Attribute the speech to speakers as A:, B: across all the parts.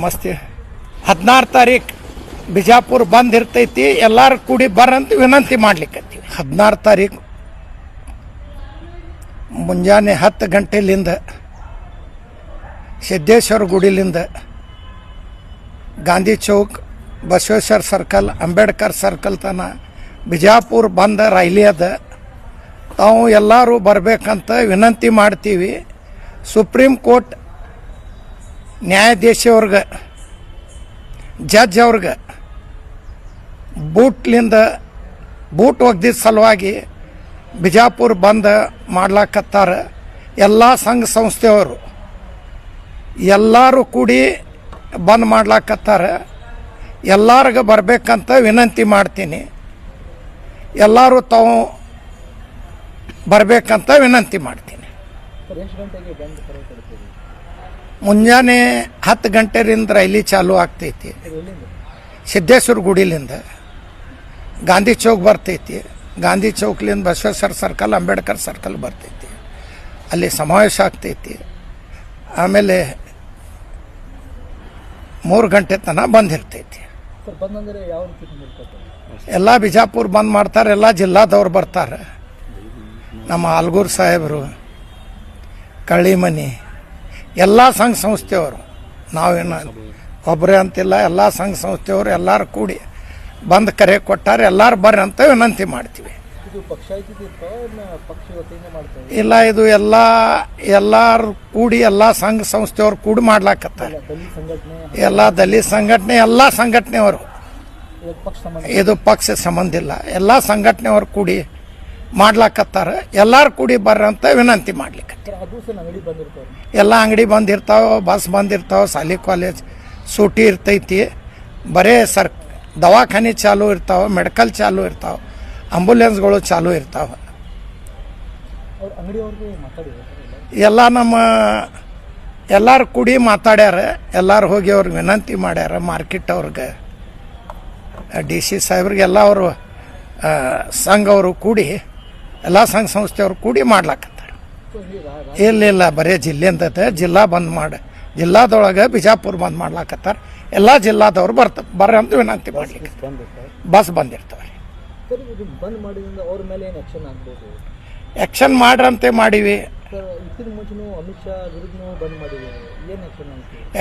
A: ನಮಸ್ತೆ. 16 ತಾರೀಕು ಬಿಜಾಪುರ ಬಂದ್ ಇರ್ತೈತಿ, ಎಲ್ಲರೂ ಕೂಡಿ ಬರಂತ ವಿನಂತಿ ಮಾಡ್ಲಿಕ್ಕತ್ತೀವಿ. 16 ತಾರೀಕು ಮುಂಜಾನೆ 10 ಗಂಟೆಲಿಂದ ಸಿದ್ದೇಶ್ವರ ಗುಡಿಲಿಂದ ಗಾಂಧಿ ಚೌಕ್, ಬಸವೇಶ್ವರ ಸರ್ಕಲ್, ಅಂಬೇಡ್ಕರ್ ಸರ್ಕಲ್ ತನ ಬಿಜಾಪುರ ಬಂದ ರೈಲಿ ಅದ. ತಾವು ಎಲ್ಲರೂ ಬರಬೇಕಂತ ವಿನಂತಿ ಮಾಡ್ತೀವಿ. ಸುಪ್ರೀಂ ಕೋರ್ಟ್ ನ್ಯಾಯಾಧೀಶವ್ರಿಗೆ, ಜಡ್ಜ್ ಅವ್ರಿಗೆ ಬೂಟ್ ಒಗ್ದಿದ್ದ ಸಲುವಾಗಿ ಬಿಜಾಪುರ ಬಂದ್ ಮಾಡ್ಲಾಕತ್ತಾರ. ಎಲ್ಲ ಸಂಘ ಸಂಸ್ಥೆಯವರು ಎಲ್ಲರೂ ಕೂಡಿ ಬಂದ್ ಮಾಡ್ಲಾಕತ್ತಾರ. ಎಲ್ಲರಿಗೆ ಬರಬೇಕಂತ ವಿನಂತಿ ಮಾಡ್ತೀನಿ. ಎಲ್ಲರೂ ತಾವು ಬರಬೇಕಂತ ವಿನಂತಿ ಮಾಡ್ತೀನಿ. ಮುಂಜಾನೆ 10 ಗಂಟೆಯಿಂದ ರೈಲಿ ಚಾಲು ಆಗ್ತೈತಿ. ಸಿದ್ದೇಶ್ವರ ಗುಡಿಲಿಂದ ಗಾಂಧಿ ಚೌಕ್ ಬರ್ತೈತಿ. ಗಾಂಧಿ ಚೌಕ್ಲಿಂದ ಬಸವೇಶ್ವರ ಸರ್ಕಲ್, ಅಂಬೇಡ್ಕರ್ ಸರ್ಕಲ್ ಬರ್ತೈತಿ. ಅಲ್ಲಿ ಸಮಾವೇಶ ಆಗ್ತೈತಿ. ಆಮೇಲೆ 3 ಗಂಟೆ ತನಕ ಬಂದಿರ್ತೈತಿ. ಎಲ್ಲ ಬಿಜಾಪುರ ಬಂದ್ ಮಾಡ್ತಾರೆ. ಎಲ್ಲ ಜಿಲ್ಲಾದವ್ರು ಬರ್ತಾರೆ. ನಮ್ಮ ಆಲ್ಗೂರ್ ಸಾಹೇಬರು, ಕಳ್ಳಿಮನಿ, ಎಲ್ಲ ಸಂಘ ಸಂಸ್ಥೆಯವರು, ನಾವೇನು ಒಬ್ಬರೇ ಅಂತಿಲ್ಲ, ಎಲ್ಲ ಸಂಘ ಸಂಸ್ಥೆಯವರು ಎಲ್ಲರೂ ಕೂಡಿ ಬಂದ್ ಕರೆ ಕೊಟ್ಟಾರೆ. ಎಲ್ಲರೂ ಬರ್ರಿ ಅಂತ ವಿನಂತಿ ಮಾಡ್ತೀವಿ. ಇಲ್ಲ, ಇದು ಎಲ್ಲರೂ ಕೂಡಿ ಎಲ್ಲ ಸಂಘ ಸಂಸ್ಥೆಯವರು ಕೂಡಿ ಮಾಡ್ಲಾಕತ್ತಾರೆ. ಎಲ್ಲ ದಲಿತ ಸಂಘಟನೆ, ಎಲ್ಲ ಸಂಘಟನೆಯವರು, ಇದು ಪಕ್ಷ ಸಂಬಂಧ ಇಲ್ಲ, ಎಲ್ಲ ಸಂಘಟನೆಯವರು ಕೂಡಿ ಮಾಡ್ಲಾಕತ್ತಾರ. ಎಲ್ಲರೂ ಕೂಡಿ ಬರ್ರಿ ಅಂತ ವಿನಂತಿ ಮಾಡ್ಲಿಕ್ಕೆ. ಎಲ್ಲ ಅಂಗಡಿ ಬಂದಿರ್ತಾವ, ಬಸ್ ಬಂದಿರ್ತಾವ, ಶಾಲೆ ಕಾಲೇಜ್ ಸೂಟಿ ಇರ್ತೈತಿ. ಬರೇ ದವಾಖಾನೆ ಚಾಲು ಇರ್ತಾವ, ಮೆಡಿಕಲ್ ಚಾಲು ಇರ್ತಾವ, ಆಂಬುಲೆನ್ಸ್ಗಳು ಚಾಲು ಇರ್ತಾವ. ಎಲ್ಲ ನಮ್ಮ ಎಲ್ಲರೂ ಕೂಡಿ ಮಾತಾಡ್ಯಾರ. ಎಲ್ಲರೂ ಹೋಗಿ ಅವ್ರಿಗೆ ವಿನಂತಿ ಮಾಡ್ಯಾರ. ಮಾರ್ಕೆಟ್ ಅವ್ರಿಗೆ, DC ಸಾಹೇಬ್ರಿಗೆ, ಎಲ್ಲ ಅವರು ಸಂಘ ಅವರು ಕೂಡಿ, ಎಲ್ಲ ಸಂಘ ಸಂಸ್ಥೆಯವರು ಕೂಡಿ ಮಾಡ್ಲಾಕತ್ತಾರ. ಇಲ್ಲ, ಬರೇ ಜಿಲ್ಲೆಯಿಂದ ಜಿಲ್ಲಾ ಬಂದ್ ಜಿಲ್ಲಾದೊಳಗೆ ಬಿಜಾಪುರ ಬಂದ್ ಮಾಡ್ಲಾಕತ್ತಾರ. ಎಲ್ಲ ಜಿಲ್ಲಾದವ್ರು ಬರ್ರಿ ಅಂತ ವಿನಂತಿ ಮಾಡ್ಲಿಕ್ಕೆ. ಬಸ್ ಬಂದಿರ್ತಾವೆ. ಆಕ್ಷನ್ ಮಾಡ್ರಂತೆ ಮಾಡೀವಿ.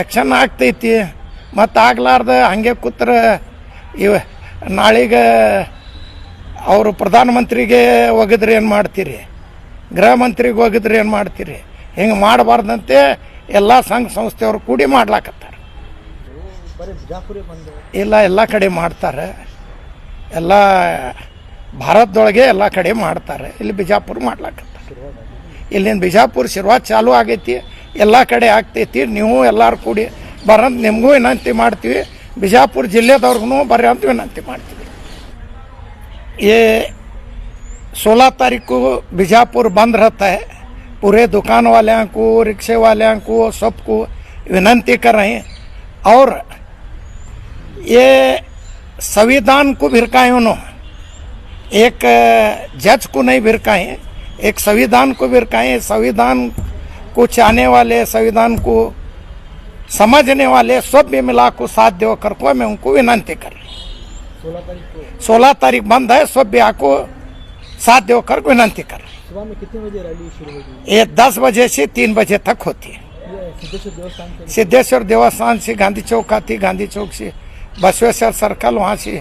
A: ಆಕ್ಷನ್ ಆಗ್ತೈತಿ. ಮತ್ತು ಆಗ್ಲಾರ್ದ ಹಂಗೆ ಕೂತ್ರ ನಾಳೆಗೆ ಅವರು ಪ್ರಧಾನಮಂತ್ರಿಗೆ ಒಗದ್ರೆ ಏನು ಮಾಡ್ತೀರಿ, ಗೃಹ ಮಂತ್ರಿಗೆ ಒಗದ್ರೆ ಏನು ಮಾಡ್ತೀರಿ? ಹಿಂಗೆ ಮಾಡಬಾರ್ದಂತೆ ಎಲ್ಲ ಸಂಘ ಸಂಸ್ಥೆಯವರು ಕೂಡಿ ಮಾಡ್ಲಾಕತ್ತಾರೆ. ಇಲ್ಲ, ಎಲ್ಲ ಕಡೆ ಮಾಡ್ತಾರೆ. ಎಲ್ಲ ಭಾರತದೊಳಗೆ ಎಲ್ಲ ಕಡೆ ಮಾಡ್ತಾರೆ. ಇಲ್ಲಿ ಬಿಜಾಪುರ ಮಾಡ್ಲಾಕತ್ತಾರೆ. ಇಲ್ಲಿಂದ ಬಿಜಾಪುರ ಶಿರ್ವಾತ್ ಚಾಲು ಆಗೈತಿ, ಎಲ್ಲ ಕಡೆ ಆಗ್ತೈತಿ. ನೀವು ಎಲ್ಲರೂ ಕೂಡಿ ಬರಂತ ನಿಮಗೂ ವಿನಂತಿ ಮಾಡ್ತೀವಿ. ಬಿಜಾಪುರ ಜಿಲ್ಲೆದವ್ರಿಗೂ ಬರ್ರಿ ಅಂತ ವಿನಂತಿ ಮಾಡ್ತೀವಿ. ये 16 तारीख को बीजापुर बंद रहता है. पूरे दुकान वालों को, रिक्शे वालों को, सबको विनंती कर रहे हैं. और ये संविधान को भिरकाएं उन्होंने, एक जज को नहीं भिरकाएं, एक संविधान को भिरकाएं. संविधान को चाहने वाले, संविधान को समझने वाले सब भी मिला को साथ दो कर को मैं उनको विनंती कर. 16 तारीख बंद है. सब भी आपको साथ देकर विनंती कर.
B: सुबह में कितने बजे रैली शुरू होगी?
A: ये 10 बजे से 3 बजे तक होती है. सिद्धेश्वर देवस्थान से गांधी चौक आती, गांधी चौक से बसवेश्वर सर्कल, वहाँ से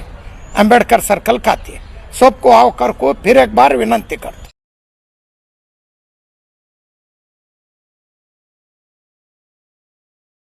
A: अंबेडकर सर्कल का आती है. सबको आओ कर को फिर एक बार विनंती कर.